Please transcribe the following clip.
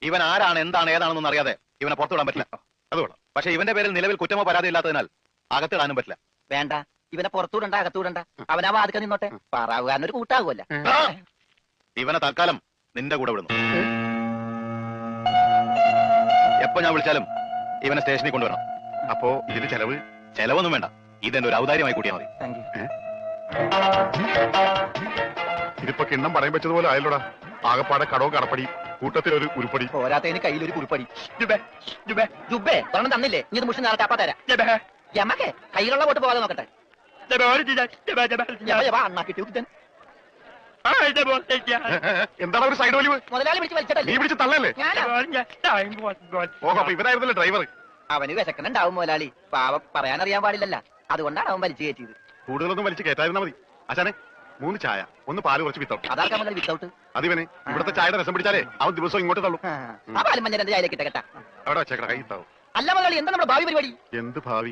ഇവൻ ആരാണ് എന്താണ് ഏതാണെന്നൊന്നും അറിയാതെ ഇവനെ പുറത്തുവിടാൻ പറ്റില്ല. അതുകൊള്ളാം. പക്ഷെ ഇവന്റെ പേരിൽ നിലവിൽ കുറ്റമോ പരാതി ഇല്ലാത്തതിനാൽ അകത്തിടാനും പറ്റില്ല. വേണ്ട, ഇവനെ പുറത്തുവിടണ്ട, അകത്തുവിടണ്ട. അവനാ വാതിക്ക നിന്നോട്ടെ. പാറാവുകാരൻ ഒരു കൂട്ടാകുമല്ല. ഇവനെ തൽക്കാലം നിന്റെ കൂടെ വിടുന്നു. എപ്പോ ഞാൻ വിളിച്ചാലും ഇവനെ സ്റ്റേഷനിൽ കൊണ്ടുവരണം. അപ്പോ ഇതിന് ചെലവൊന്നും വേണ്ട. ഇതെന്റെ ഒരു ഔദാര്യമായി കൂട്ടിയാൽ മതി. ഇതിപ്പോ കിണ്ണം പറയാൻ പറ്റതുപോലെ ആയല്ലോടാ. ആകപ്പാടെ കടവും കടപ്പടി, കൂട്ടത്തിൽ ഒരു ഉരുപ്പടി, പോരാത്തതിന് കയ്യിലൊരു കുറിപ്പടി. ജുബേ ഒരെണ്ണം തന്നില്ലേ? ഇനി മുഷിന് നാളെ കാപ്പാ തരാം. യമക്കെ കയ്യിലുള്ള പോട്ട് പോകാതെ നോക്കട്ടെ. എന്താണ് ഒരു സൈഡ് വലിവ്? മുതലാളി പിടിച്ച് വലിച്ചതല്ലേ? നീ പിടിച്ച് തള്ളല്ലേ? ഓഹോ, ഇവനായിരുന്നല്ലേ ഡ്രൈവർ. അവന് വിശക്കണുണ്ടാവും മുതലാളി. പാവം പറയാനറിയാൻ പാടില്ലല്ല. അതുകൊണ്ടാണ് അവൻ വലിച്ചു കയറ്റിയത്. കൂടുതലൊന്നും വലിച്ച് കയറ്റായിരുന്നാ മതി. അച്ഛനെ 3 ചായ, 1 പാല്, കുറച്ച് വിത്തൗട്ട്. അതാർക്കാ മുതൽ വിത്തൗട്ട്? അതിവനെ ഇവിടുത്തെ ചായയുടെ രസം പിടിച്ചാലേ അവൻ ദിവസം ഇങ്ങോട്ട് തള്ളു. ആ പാലും മഞ്ഞ 2 ചായയിലേക്ക് ഇട്ട കേട്ടാ. അവിടെ വെച്ചേക്കട കൈ ഇത്താവും. അല്ല മുതലാളി, എന്താ നമ്മുടെ ഭാവി പരിപാടി? എന്ത് ഭാവി?